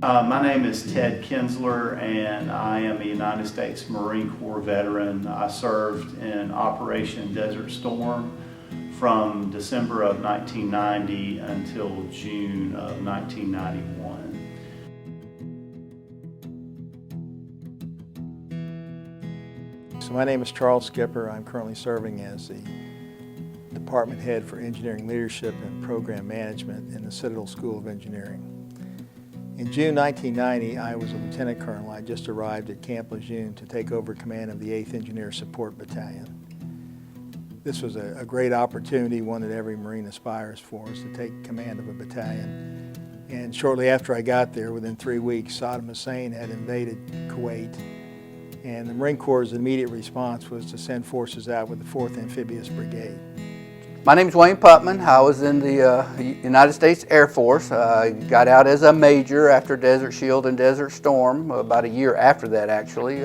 My name is Ted Kinsler, and I am a United States Marine Corps veteran. I served in Operation Desert Storm from December of 1990 until June of 1991. So my name is Charles Skipper. I'm currently serving as the Department Head for Engineering Leadership and Program Management in the Citadel School of Engineering. In June 1990, I was a Lieutenant Colonel. I just arrived at Camp Lejeune to take over command of the 8th Engineer Support Battalion. This was a great opportunity, one that every Marine aspires for, is to take command of a battalion. And shortly after I got there, within 3 weeks, Saddam Hussein had invaded Kuwait. And the Marine Corps' immediate response was to send forces out with the 4th Amphibious Brigade. My name is Wayne Putman. I was in the United States Air Force. I got out as a major after Desert Shield and Desert Storm, about a year after that actually.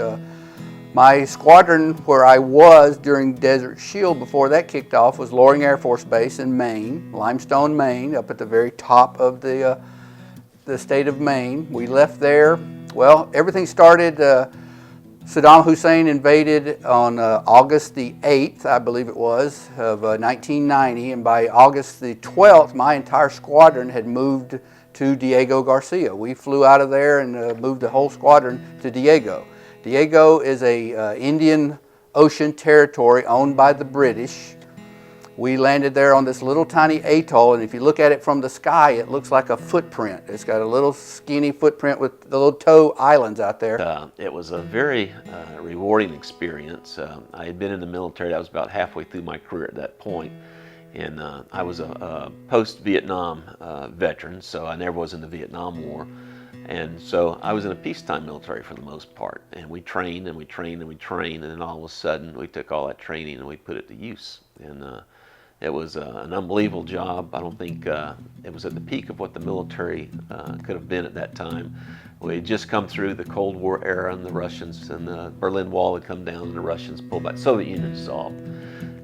My squadron where I was during Desert Shield before that kicked off was Loring Air Force Base in Maine, Limestone, Maine, up at the very top of the state of Maine. We left there, well, everything started, Saddam Hussein invaded on August the 8th, I believe it was, of 1990, and by August the 12th, my entire squadron had moved to Diego Garcia. We flew out of there and moved the whole squadron to Diego. Diego is a Indian Ocean territory owned by the British. We landed there on this little tiny atoll, and if you look at it from the sky, it looks like a footprint. It's got a little skinny footprint with the little toe islands out there. It was a very rewarding experience. I had been in the military. I was about halfway through my career at that point, and I was a post-Vietnam veteran, so I never was in the Vietnam War. And so I was in a peacetime military for the most part, and we trained and we trained and we trained, and then all of a sudden we took all that training and we put it to use. And it was an unbelievable job. I don't think it was at the peak of what the military could have been at that time. We had just come through the Cold War era, and the Russians and the Berlin Wall had come down and the Russians pulled back. Soviet Union dissolved.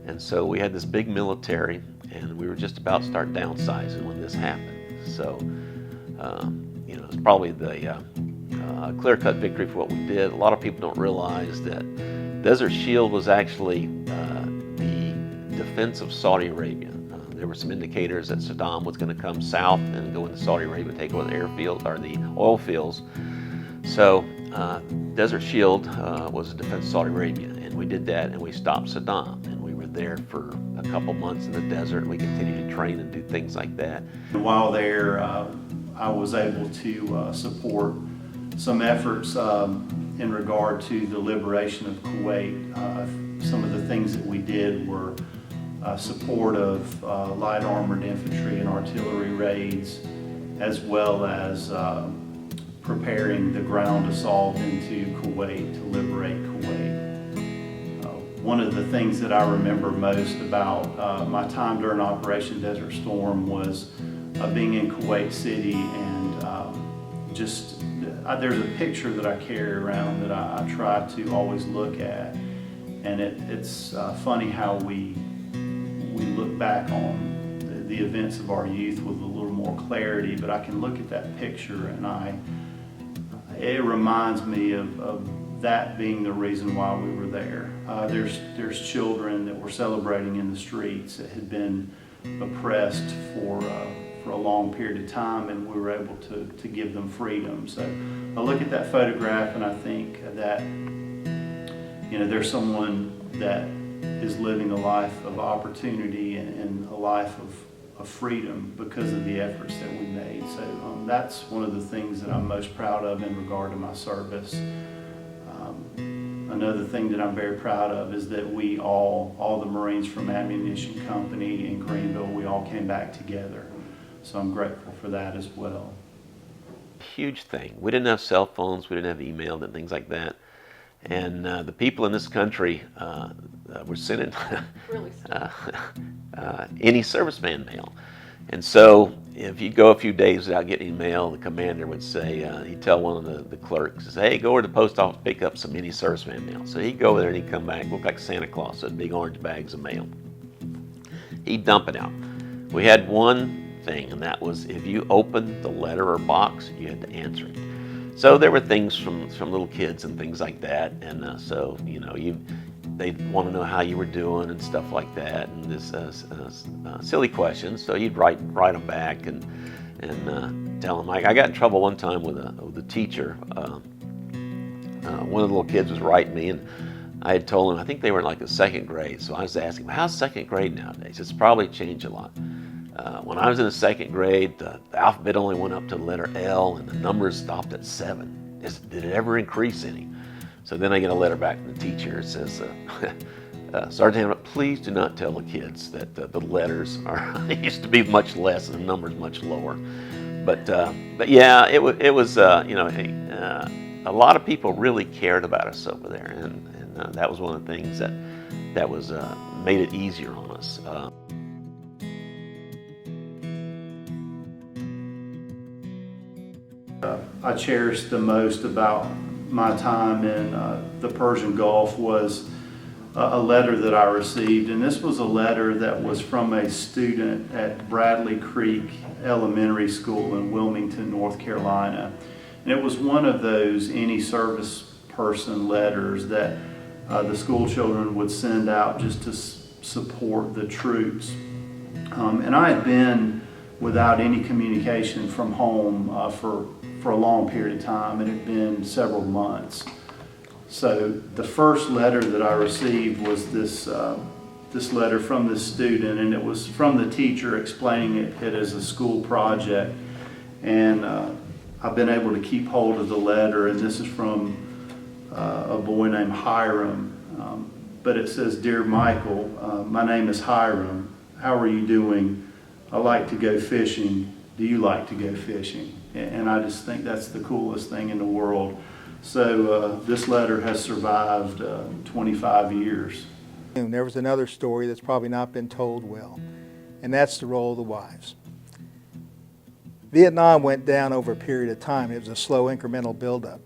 And so we had this big military, and we were just about to start downsizing when this happened. So, you know, it's probably the clear-cut victory for what we did. A lot of people don't realize that Desert Shield was actually defense of Saudi Arabia. There were some indicators that Saddam was going to come south and go into Saudi Arabia, take over the airfield or the oil fields. So Desert Shield was a defense of Saudi Arabia, and we did that, and we stopped Saddam, and we were there for a couple months in the desert. We continued to train and do things like that. While there, I was able to support some efforts in regard to the liberation of Kuwait. Some of the things that we did were support of light armored infantry and artillery raids, as well as preparing the ground assault into Kuwait to liberate Kuwait. One of the things that I remember most about my time during Operation Desert Storm was being in Kuwait City, and there's a picture that I carry around that I try to always look at, and it's funny how we look back on the events of our youth with a little more clarity, but I can look at that picture and it reminds me of that being the reason why we were there. There's children that were celebrating in the streets that had been oppressed for a long period of time, and we were able to give them freedom. So I look at that photograph and I think that, you know, there's someone that is living a life of opportunity and a life of freedom because of the efforts that we made. So that's one of the things that I'm most proud of in regard to my service. Another thing that I'm very proud of is that we all the Marines from Ammunition Company in Greenville, we all came back together. So I'm grateful for that as well. Huge thing. We didn't have cell phones, we didn't have email and things like that. And the people in this country were sending any serviceman mail. And so if you go a few days without getting mail, the commander would say, he'd tell one of the clerks, says, hey, go over to the post office, pick up some any serviceman mail. So he'd go over there and he'd come back, look like Santa Claus, with big orange bags of mail. He'd dump it out. We had one thing, and that was if you opened the letter or box, you had to answer it. So there were things from little kids and things like that, and so they'd want to know how you were doing and stuff like that, and this silly questions. So you'd write them back and tell them. I got in trouble one time with a teacher. One of the little kids was writing me, and I had told him, I think they were in like the second grade, so I was asking him, how's second grade nowadays? It's probably changed a lot. When I was in the second grade, the alphabet only went up to the letter L, and the numbers stopped at 7. Did it ever increase any? So then I get a letter back from the teacher. It says, Sergeant Hamlet, please do not tell the kids that the letters used to be much less and the numbers much lower. But yeah, it was a lot of people really cared about us over there, and that was one of the things that was made it easier on us. I cherished the most about my time in the Persian Gulf was a letter that I received, and this was a letter that was from a student at Bradley Creek Elementary School in Wilmington, North Carolina. And it was one of those any service person letters that the school children would send out just to support the troops. And I had been without any communication from home for a long period of time. It had been several months. So the first letter that I received was this letter from this student, and it was from the teacher explaining it as a school project. And I've been able to keep hold of the letter, and this is from a boy named Hiram. But it says, Dear Michael, my name is Hiram. How are you doing? I like to go fishing. Do you like to go fishing? And I just think that's the coolest thing in the world. So this letter has survived 25 years. And there was another story that's probably not been told well, and that's the role of the wives. Vietnam went down over a period of time. It was a slow incremental buildup.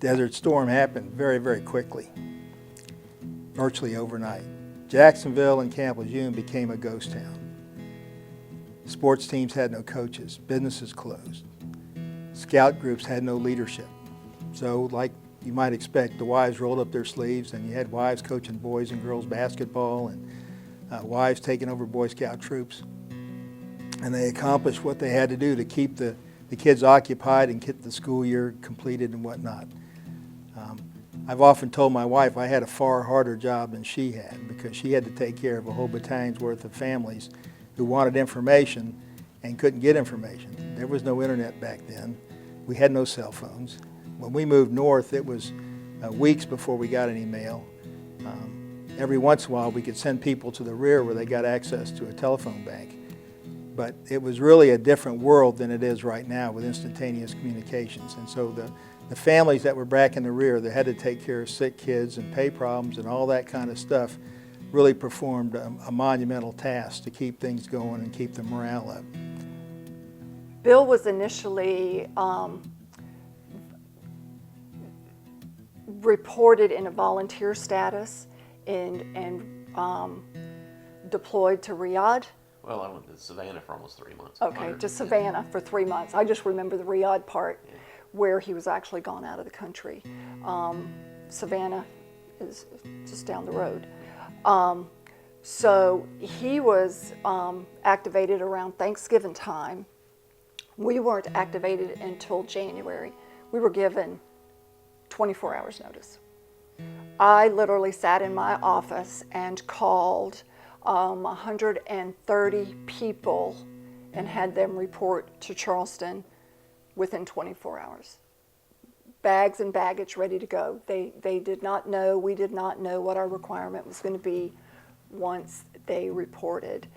Desert Storm happened very, very quickly, virtually overnight. Jacksonville and Camp Lejeune became a ghost town. Sports teams had no coaches, businesses closed. Scout groups had no leadership. So like you might expect, the wives rolled up their sleeves, and you had wives coaching boys and girls basketball, and wives taking over Boy Scout troops. And they accomplished what they had to do to keep the kids occupied and get the school year completed and whatnot. I've often told my wife I had a far harder job than she had, because she had to take care of a whole battalion's worth of families who wanted information and couldn't get information. There was no internet back then. We had no cell phones. When we moved north, it was weeks before we got any mail. Every once in a while, we could send people to the rear where they got access to a telephone bank. But it was really a different world than it is right now with instantaneous communications. And so the families that were back in the rear that had to take care of sick kids and pay problems and all that kind of stuff really performed a monumental task to keep things going and keep the morale up. Bill was initially reported in a volunteer status and deployed to Riyadh. Well, I went to Savannah for almost 3 months. Okay, to Savannah for 3 months. I just remember the Riyadh part, Yeah. where he was actually gone out of the country. Savannah is just down the road. So he was activated around Thanksgiving time. We weren't activated until January. We were given 24 hours notice. I literally sat in my office and called 130 people and had them report to Charleston within 24 hours. Bags and baggage ready to go. They did not know, we did not know what our requirement was going to be once they reported.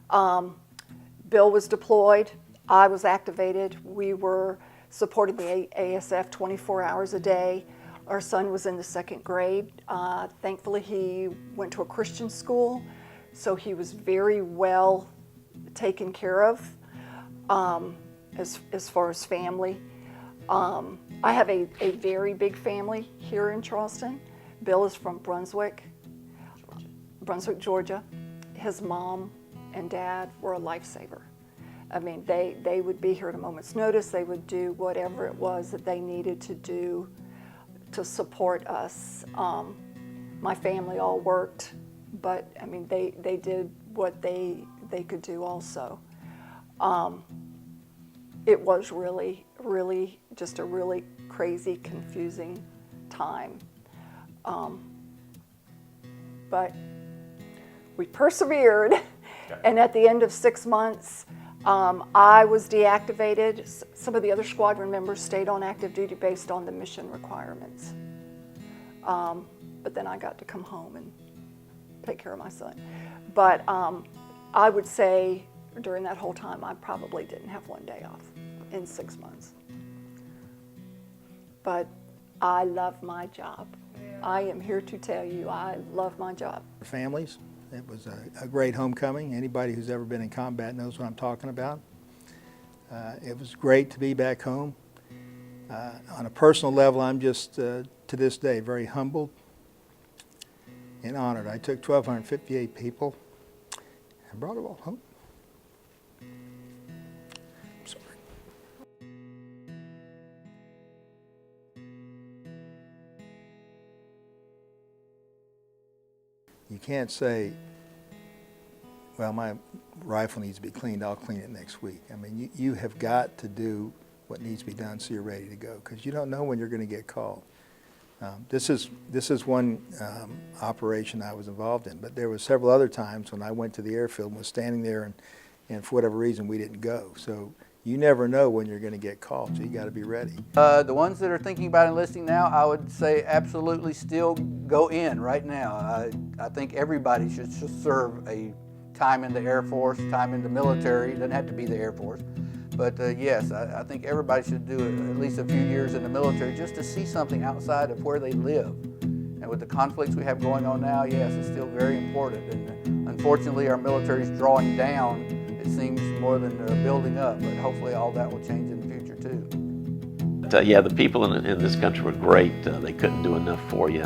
Bill was deployed. I was activated. We were supporting the ASF 24 hours a day. Our son was in the second grade. Thankfully, he went to a Christian school, so he was very well taken care of as far as family. I have a very big family here in Charleston. Bill is from Brunswick, Georgia. His mom and Dad were a lifesaver. I mean, they would be here at a moment's notice. They would do whatever it was that they needed to do to support us. My family all worked, but I mean, they did what they could do also. It was really, really just a really crazy, confusing time. But we persevered, and at the end of 6 months, I was deactivated. Some of the other squadron members stayed on active duty based on the mission requirements. But then I got to come home and take care of my son. But I would say during that whole time, I probably didn't have one day off in 6 months. But I love my job. I am here to tell you, I love my job. Families, it was a great homecoming. Anybody who's ever been in combat knows what I'm talking about. It was great to be back home. On a personal level, I'm just, to this day, very humbled and honored. I took 1,258 people and brought them all home. I'm sorry. You can't say, well, my rifle needs to be cleaned, I'll clean it next week. I mean, you have got to do what needs to be done so you're ready to go, because you don't know when you're going to get called. This is one operation I was involved in, but there were several other times when I went to the airfield and was standing there and for whatever reason we didn't go. So you never know when you're going to get called, so you got to be ready. The ones that are thinking about enlisting now, I would say absolutely still go in right now. I think everybody should serve a time in the Air Force, time in the military. It doesn't have to be the Air Force. But yes, I think everybody should do at least a few years in the military just to see something outside of where they live. And with the conflicts we have going on now, yes, it's still very important. And unfortunately, our military is drawing down, it seems, more than building up. But hopefully all that will change in the future too. But, yeah, the people in this country were great. They couldn't do enough for you.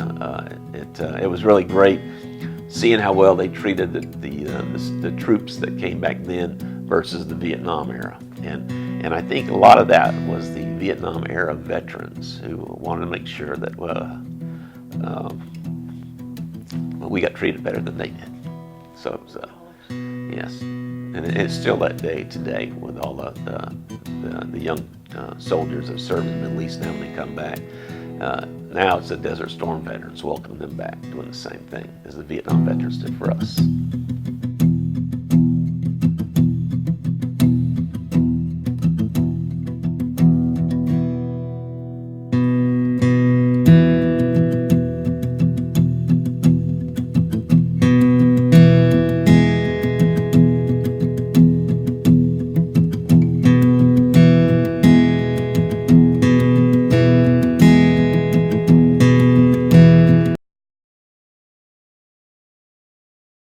It was really great seeing how well they treated the troops that came back then versus the Vietnam era. And I think a lot of that was the Vietnam era veterans who wanted to make sure that we got treated better than they did. So it was, yes, and it's still that day today with all the young soldiers that serve in the Middle East now when they come back. Now it's the Desert Storm veterans welcoming them back, doing the same thing as the Vietnam veterans did for us.